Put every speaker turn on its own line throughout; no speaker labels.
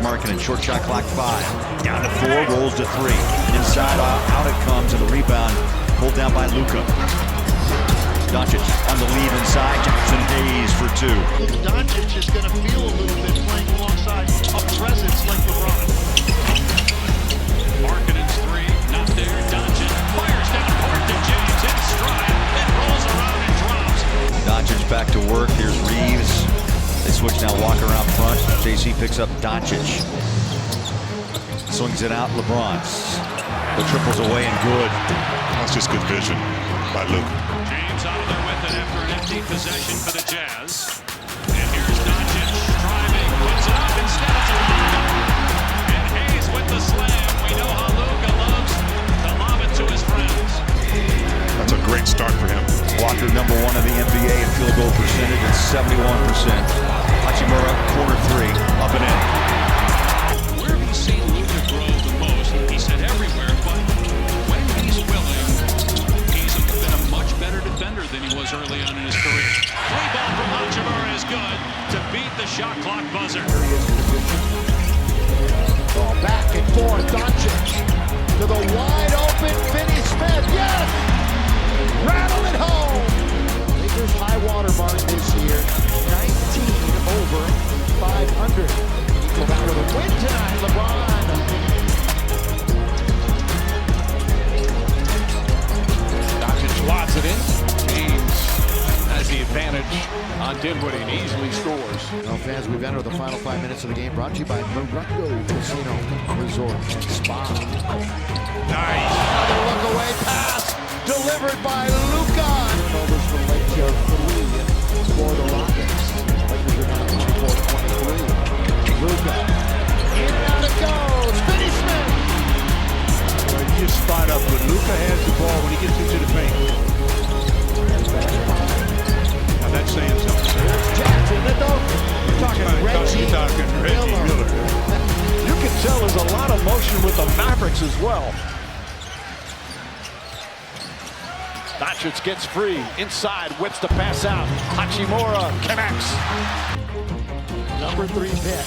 Markkanen, short shot clock 5. Down to 4, rolls to 3. Inside, out it comes, and the rebound pulled down by Luka. Doncic on the lead inside. Jackson Hayes for 2.
Doncic is going to feel a little bit playing alongside a presence like LeBron.
Markkanen's 3, not there. Doncic fires down court to James in stride. It rolls around and drops.
Doncic back to work. Here's Reeves. They switch now, walk around front. JC picks up Doncic. Swings it out, LeBron. The triple's away and good.
That's just good vision by Luke.
James out of there with it after an empty possession for the Jazz. And here's Doncic driving, puts it up instead of Luka. And Hayes with the slam. We know how Luka loves to lob it to his friends.
That's a great start for him.
Walker, number 1 in the NBA in field goal percentage at 71%. Hachimura, corner 3, up and in.
Where have you seen Luka grow the most? He said everywhere, but when he's willing, he's been a much better defender than he was early on in his career. Free ball from Hachimura is good to beat the shot clock buzzer.
Ball back and forth, Doncic to the wide open Finney Smith. Yes! Rattle it home! Lakers high water mark this year, 19 over 500. Go back with a win tonight, LeBron.
Doncic slots it in. James has the advantage on Dinwiddie and easily scores.
Well, fans, we've entered the final 5 minutes of the game, brought to you by Morongo Casino Resort Spa.
Nice.
Another look away pass delivered by Luka. Turnovers from Lake Joe 3 for the Rockets. Lakers are now 24-23. Luka. In and out it goes. Finney Smith.
Well, you just spot up when Luka has the ball when he gets into the paint. Now that's saying something.
Here's Jackson, the dunk.
You're talking Reggie Miller.
You can tell there's a lot of motion with the Mavericks as well. Doncic gets free. Inside, whips the pass out. Hachimura connects.
Number 3 pick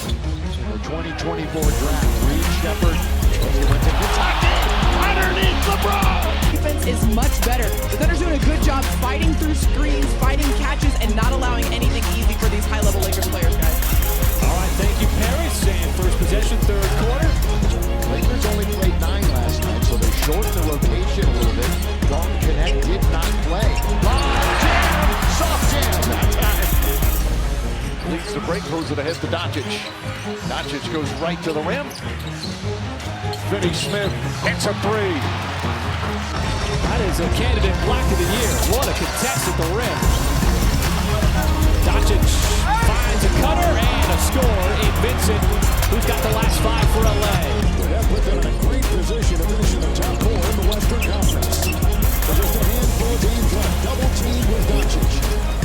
in the 2024 draft. Reed Shepard. He went to Kentucky. Underneath LeBron.
Defense is much better. The Thunder's doing a good job fighting through screens, fighting catches, and not allowing anything easy for these high-level Lakers players, guys.
All right, thank you, Perry. Saying first possession, third quarter.
Lakers only played 9 last night, so they shortened the rotation a little bit. Dalton Connect did not play. Jam! Soft jam that time.
Leads the break, throws it ahead to Doncic. Doncic goes right to the rim. Finney Smith hits a 3. That is a candidate block of the year. What a contest at the rim. Doncic finds a cutter and a score in Vincent, who's got the last 5 for LA.
That put them in a great position to finish in the top 4 in the Western Conference. But just a handful of teams left. Double team with Doncic.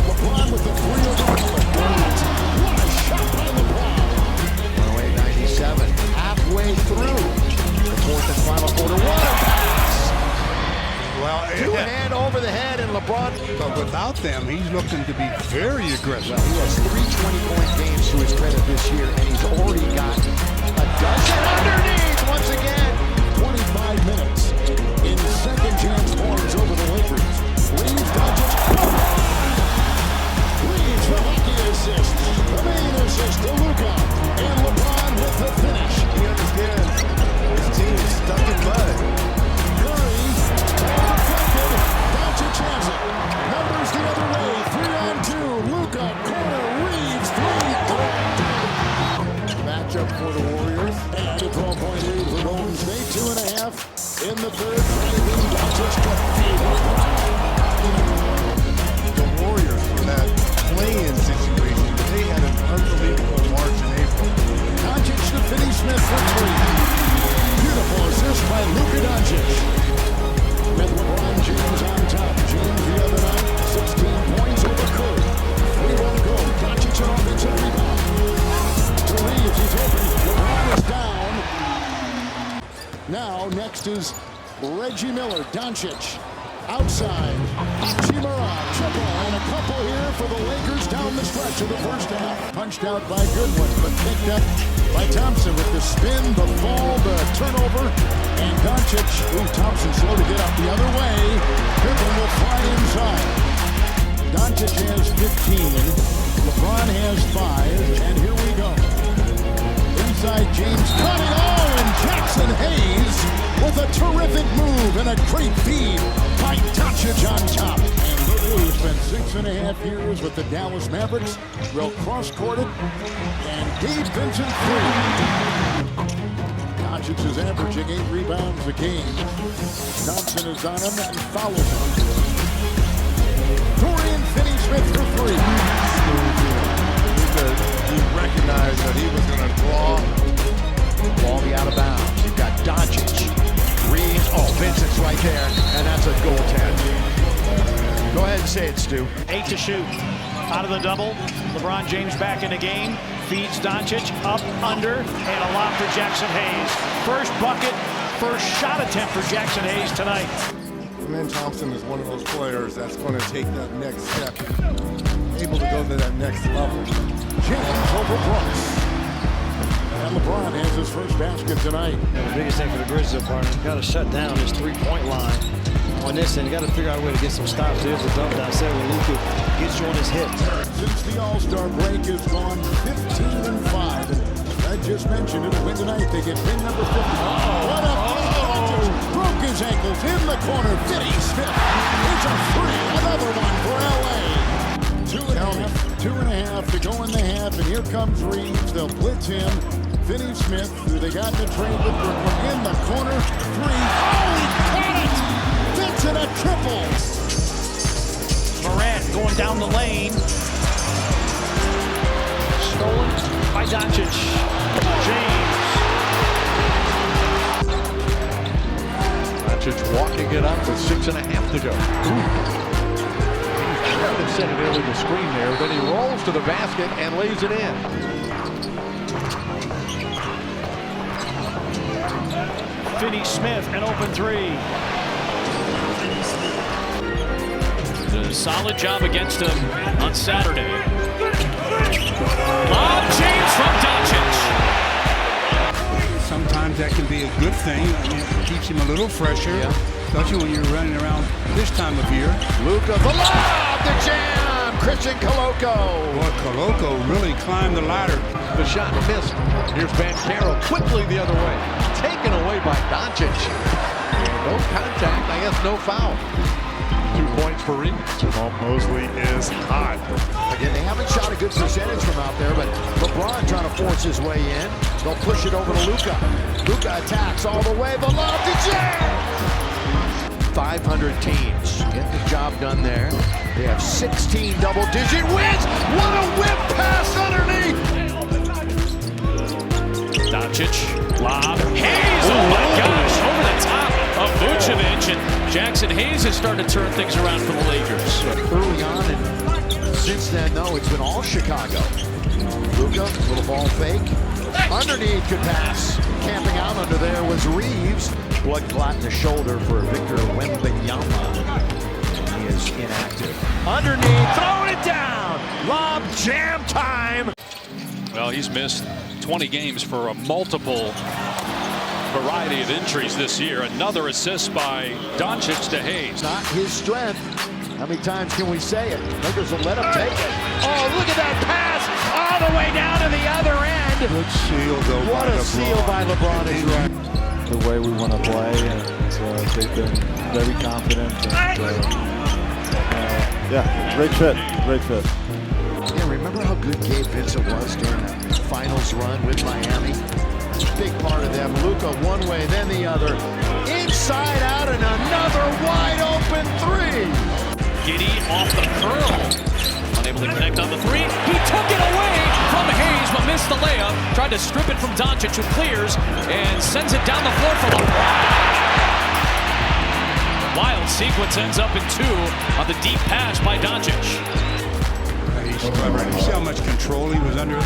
LeBron with the 3 over Miller. What a shot by LeBron.
108-97. Halfway through the 4th and final quarter. What a pass!
Well,
2-hand over the head, and LeBron.
but without them, he's looking to be very aggressive.
Well, he has 3 20-point games to his credit this year, and he's already got a dozen underneath once again.
25 minutes in second chance points over the Lakers. Reeves, Doncic. Reeves, the hockey assist. The main assist to Luka. And LeBron with the finish.
He understands his team is stuck in mud.
Curry, deflected. Doncic has it. Numbers the other way. 3-on-2. Luka, corner, Reeves, 3.
Matchup for the Warriors.
And a 12-point lead for Golden State. 2.5 in the third. Driving Doncic to feed LeBron.
The Warriors for that play-in situation, they had an unbelievable March and April.
Doncic to Finney Smith for 3. Beautiful assist by Luka Doncic. With LeBron James on top. James the other night, 16 points over Curry. 3-1 goal. Doncic an offensive rebound. To Reeves, he's open. LeBron is down. Now, next is Reggie Miller. Doncic Outside, Hachimura, triple, and a couple here for the Lakers down the stretch of the first half. Punched out by Goodwin, but picked up by Thompson with the spin, the fall, the turnover, and Doncic. Ooh, Thompson slow to get up the other way. Goodwin will fly inside. Doncic has 15, LeBron has 5, and here we go. Inside, James cutting, and Jackson Hayes with a terrific move and a great feed by Doncic on top. And Luka, who spent 6.5 years with the Dallas Mavericks, will cross-court it, and Gabe Vincent free. Doncic is averaging 8 rebounds a game. Thompson is on him and fouls him. Dorian Finney-Smith for 3.
He recognized that he was going to draw.
Ball be out of bounds. You've got Doncic. Reeves. Oh, Vincent's right there. And that's a goaltend. Go ahead and say it, Stu.
8 to shoot. Out of the double. LeBron James back in the game. Feeds Doncic. Up, under, and a lob for Jackson Hayes. First bucket, first shot attempt for Jackson Hayes tonight.
And then Thompson is one of those players that's going to take that next step. Able to go to that next level.
James over Brooks. And LeBron has his first basket tonight.
The biggest thing for the Grizzlies up, partner, got to shut down this three-point line. On this end, you got to figure out a way to get some stops here for dump down. Say when Luka gets you on his hip.
Since the All-Star break has gone 15-5. And I just mentioned it. Win tonight, they get win number 50. What a broke his ankles in the corner. Finney-Smith. It's a free. Another one for LA. 2.5 to go in the half, and here comes Reeves. They'll blitz him. Finney-Smith, who they got in the trade with Brooklyn, in the corner. 3. Oh, he caught it! Vincent a triple.
Morant going down the lane. Stolen by Doncic. James.
Doncic walking it up with 6.5 to go. Sent it into the screen there, then he rolls to the basket and lays it in.
Finney-Smith, an open 3.
A solid job against him on Saturday. Lob James from Doncic.
Sometimes that can be a good thing. I mean, it keeps him a little fresher, especially when you're running around this time of year.
Luka, the lob, the jam, Christian Koloko.
Boy, Koloko really climbed the ladder.
The shot missed. Here's Banchero quickly the other way. Taken away by Doncic. No contact, I guess no foul. 2 points for Reeves.
Jamal Mosley is hot.
Again, they haven't shot a good percentage from out there, but LeBron trying to force his way in. They'll push it over to Luka. Luka attacks all the way. The lob to James. 500 teams get the job done there. They have 16 double-digit wins. What a whip pass underneath.
Doncic, lob, Hayes, oh my gosh, over the top of Vucevic, and Jackson Hayes has started to turn things around for the Lakers.
Early on, and since then, though, it's been all Chicago. Luka, little ball fake. Underneath, good pass. Camping out under there was Reeves. Blood clot in the shoulder for Victor Wembanyama. He is inactive. Underneath, throwing it down. Lob jam time.
Well, he's missed 20 games for a multiple variety of injuries this year. Another assist by Doncic to Hayes.
Not his strength. How many times can we say it? Lakers will let him take it. Oh, look at that pass all the way down to the other end.
Good seal, though.
What a seal by LeBron is right.
The way we want to play, and they've been very confident. And, great fit.
Yeah, remember how good Gabe Vincent was during that finals run with Miami? Big part of them. Luka one way, then the other. Inside out, and another wide open 3.
Giddy off the curl. Unable to connect on the 3. He took it away from Hayes, but missed the layup. Tried to strip it from Doncic, who clears and sends it down the floor for the wild sequence. Ends up in 2 on the deep pass by Doncic.
He's clever. You see how much control he was under.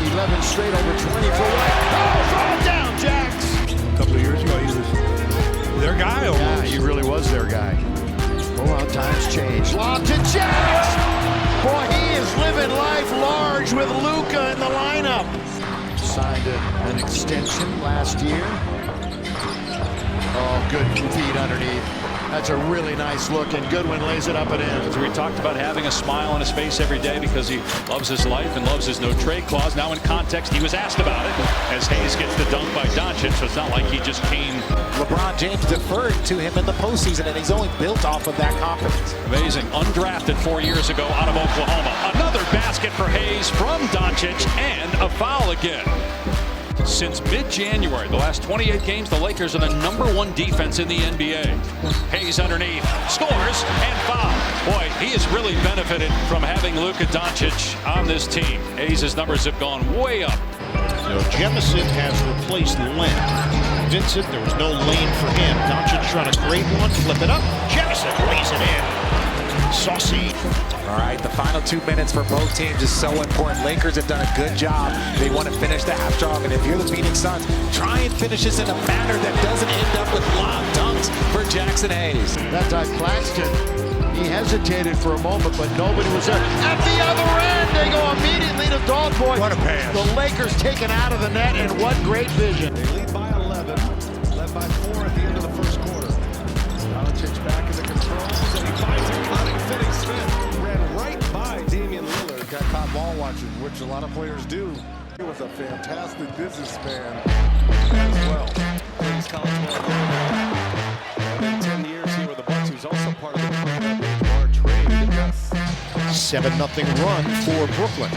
11 straight over 20 for White. Oh, throw it down, Jax.
A couple of years ago, he was their their guy almost.
Yeah, he really was their guy. Oh, how times change. Lob to Jax! Boy, he is living life large with Luka in the lineup. Signed an extension last year. Oh, good feed underneath. That's a really nice look, and Goodwin lays it up and in.
We talked about having a smile on his face every day because he loves his life and loves his no-trade clause. Now in context, he was asked about it as Hayes gets the dunk by Doncic, so it's not like he just came.
LeBron James deferred to him in the postseason, and he's only built off of that confidence.
Amazing. Undrafted 4 years ago out of Oklahoma. Another basket for Hayes from Doncic, and a foul again. Since mid-January, the last 28 games, the Lakers are the #1 defense in the NBA. Hayes underneath, scores, and foul. Boy, he has really benefited from having Luka Doncic on this team. Hayes' numbers have gone way up.
So Jemison has replaced Len. Vincent, there was no lane for him. Doncic trying to grab one, flip it up. Jemison lays it in. Saucy.
All right, the final 2 minutes for both teams is so important. Lakers have done a good job. They want to finish the half strong, and if you're the Phoenix Suns, try and finish this in a manner that doesn't end up with lob dunks for Jackson Hayes. That time, Claxton, he hesitated for a moment, but nobody was there. At the other end, they go immediately to Dog Boy.
What a pass.
The Lakers taken out of the net, and what great vision.
They lead by 11, led by 4 at the end of the first quarter. Doncic back in the controls, and he finds a cutting Finney Smith. Ran right by Damian Lillard. Got caught ball watching, which a lot of players do. He was a fantastic businessman as well. He's college ball. In 10 years here with the Bucks, he's also part of the Brooklyn trade. Yes.
7-0 run for Brooklyn.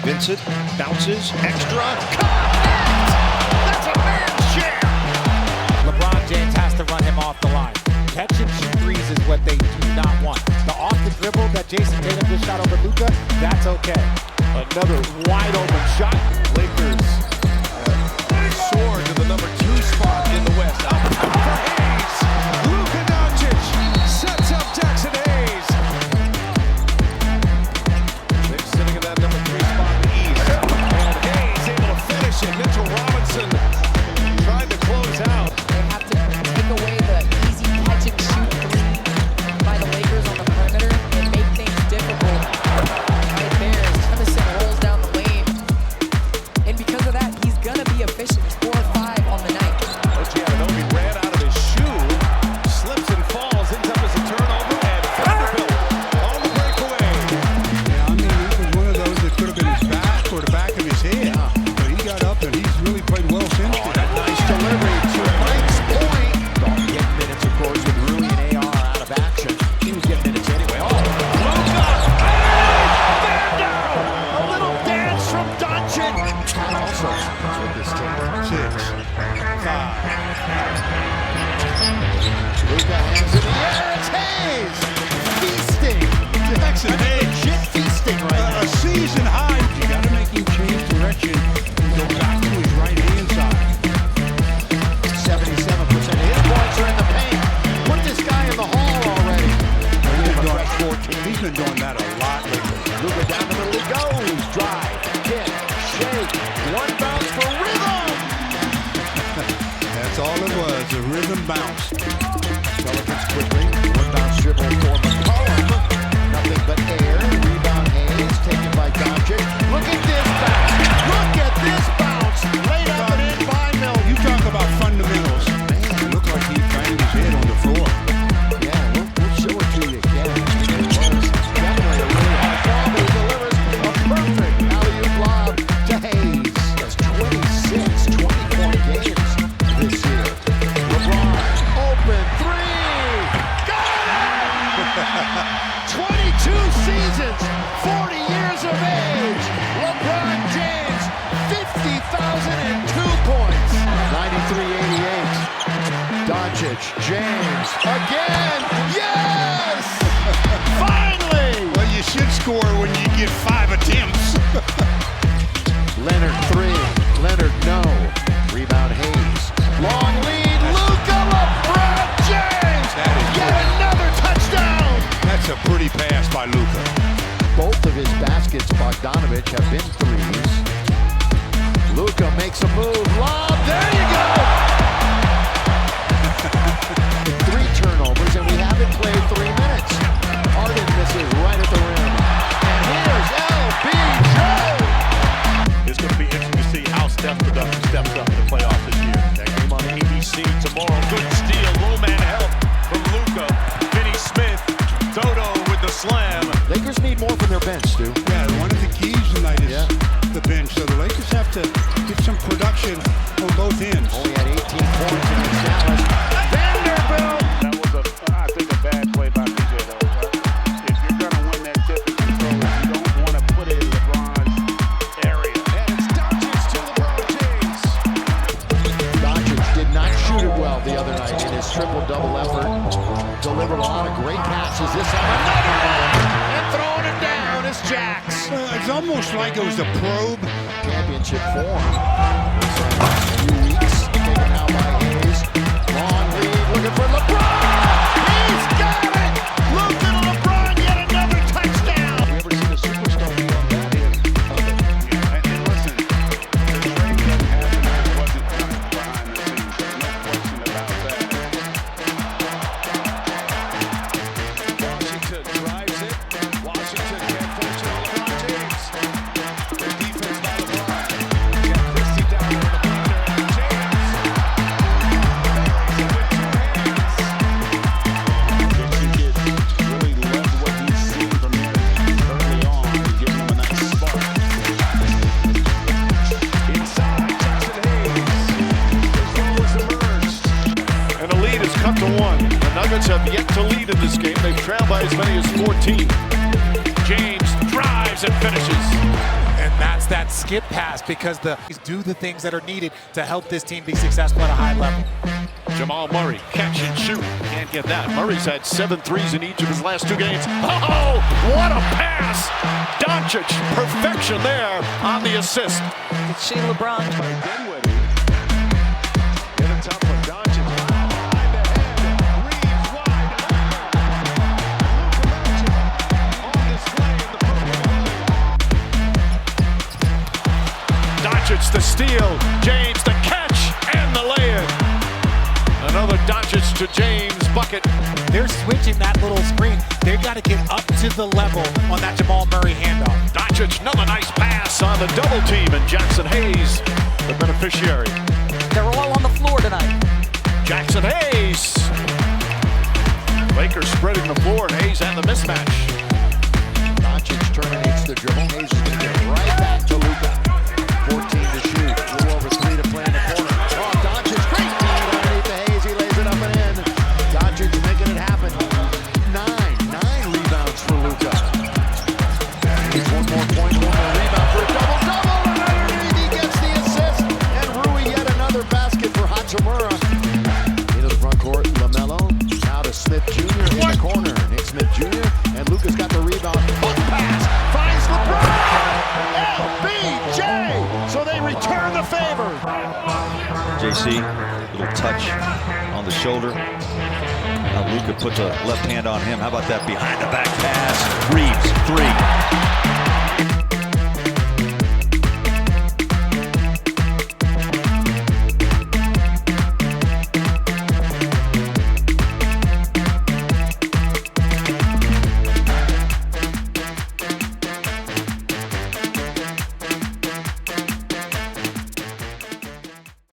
Vincent bounces, extra. That's a man's share.
LeBron James has to run him off the line. Catch and shoot threes is what they do not want. The off the dribble that Jason Tatum just shot over Luka, that's okay. Another wide open shot.
Lakers soar to the #2 spot in the West. Up for Hayes. Luka Doncic sets up Jackson Hayes. They're sitting in that #3 spot in the East. And Hayes able to finish it. Mitchell Robinson tried to close out.
They have to take away the easy catch and shoot three by the Lakers on the perimeter and make things difficult. Right there as Jemison rolls down the lane. And because of that, he's going to be efficient. 4 or 5 on the night.
Ochianobi ran out of his shoe, slips and falls, ends up as a turnover, and Vanderbilt on the breakaway.
Yeah, I mean, it was one of those that could have been his back or the back of his head. But he got up and he's really played well since then.
Nice delivery to Mike's point. Don't get minutes, of course, with Rui and AR out of action. He was getting minutes anyway. Oh, Luka! A little dance from Doncic. Also, with this team.
6, 5.
Luka hands it in the air. It's Hayes. Feasting.
Jackson Hayes.
Legit feasting right now.
A season high. You got to make him change direction and go back to his right-hand side.
77% of his points are in the paint. Put this guy in the hall already.
He's been doing that a lot lately.
Luka down the middle he goes. Drive, kick, shake. One bounce for rhythm.
That's all it was, a rhythm bounce.
Pelicans quickly. One bounce dribble for McCollum. Nothing but air. Rebound Hayes taken by Doncic. Look at this bounce. Look at this bounce. Laid up and in by Mill.
You talk about fundamentals. It looked like he banged his head on the floor.
Yeah, we'll show it to you again. It was definitely a really high ball, but he delivers a perfect alley-oop lob to Hayes. That's 26 20-point games this year. LeBron, open three. Got it! 22 seasons, 40 years of age. LeBron James, 50,002 points. 93-88. Doncic, James, again, yes! Finally!
Well, you should score when you get 5 attempts.
Leonard 3, Leonard no. Rebound Hayes. Long lead, Luka, LeBron James! Yet another touchdown!
That's a pretty pass by Luka.
Both of his baskets, Bogdanovich, have been threes. Luka makes a move, lob, there you go!
to get some production on both ends.
Only had 18 points against Dallas. Vanderbilt!
That was, I think, a bad play by PJ, though. If you're going to win that tip and control, you don't want to put it in LeBron's area.
And it's Doncic to LeBron James.
Doncic did not shoot it well the other night in his triple-double effort. Delivered a lot of great passes. This time, another one! And throwing it down is Jax.
It's almost like it was a probe.
Championship form. A few weeks taken out by Hayes. Long lead, looking for LeBron. He's got it. Look at LeBron, yet another touchdown.
You ever seen a superstar be on that end?
And listen, the trade that happened wasn't done behind the scenes. There's no question about that.
Washington drives it. Washington can't force it on LeBron James. Their defense by LeBron. You got Christie down there in the corner. And James. With 2 hands.
Dixie kid really loved what he's seen from him early on and giving him a nice spark.
Inside, Jackson Hayes. His role has emerged.
And the lead is cut to 1. The Nuggets have yet to lead in this game. They've trailed by as many as 14. James drives and finishes.
And that's that skip pass because do the things that are needed to help this team be successful at a high level.
Jamal Murray, catch and shoot. Can't get that. Murray's had 7 threes in each of his last 2 games. Oh, what a pass! Doncic, perfection there on the assist.
It's Shane LeBron.
Dinwiddie. Hit a tough one. Doncic. Behind the head. Reeves wide open. On display in the purple.
Doncic the steal. James the catch and the lay-in. Another Doncic to James bucket.
They're switching that little screen. They've got to get up to the level on that Jamal Murray handoff.
Doncic, another nice pass on the double team, and Jackson Hayes, the beneficiary.
They're all on the floor tonight.
Jackson Hayes. Lakers spreading the floor, and Hayes had the mismatch.
Doncic terminates the dribble. Hayes is going to get right back to Luka. 14 to shoot. A little over 3 to play in the corner. Oh, Doncic, great feed underneath the Hayes. He lays it up and in. Doncic making it happen. 9 rebounds for Luka. Needs 1 more point, 1 more rebound for a double-double. And underneath he gets the assist. And Rui yet another basket for Hachimura. Into the front court, LaMelo. Now to Smith Jr. in the corner. Nick Smith Jr. And Luka's got the rebound. Hook pass. Finds LeBron. LBJ. So they return the favor.
JC, little touch on the shoulder. Now Luka puts a left hand on him. How about that behind the back pass? Reeves, 3.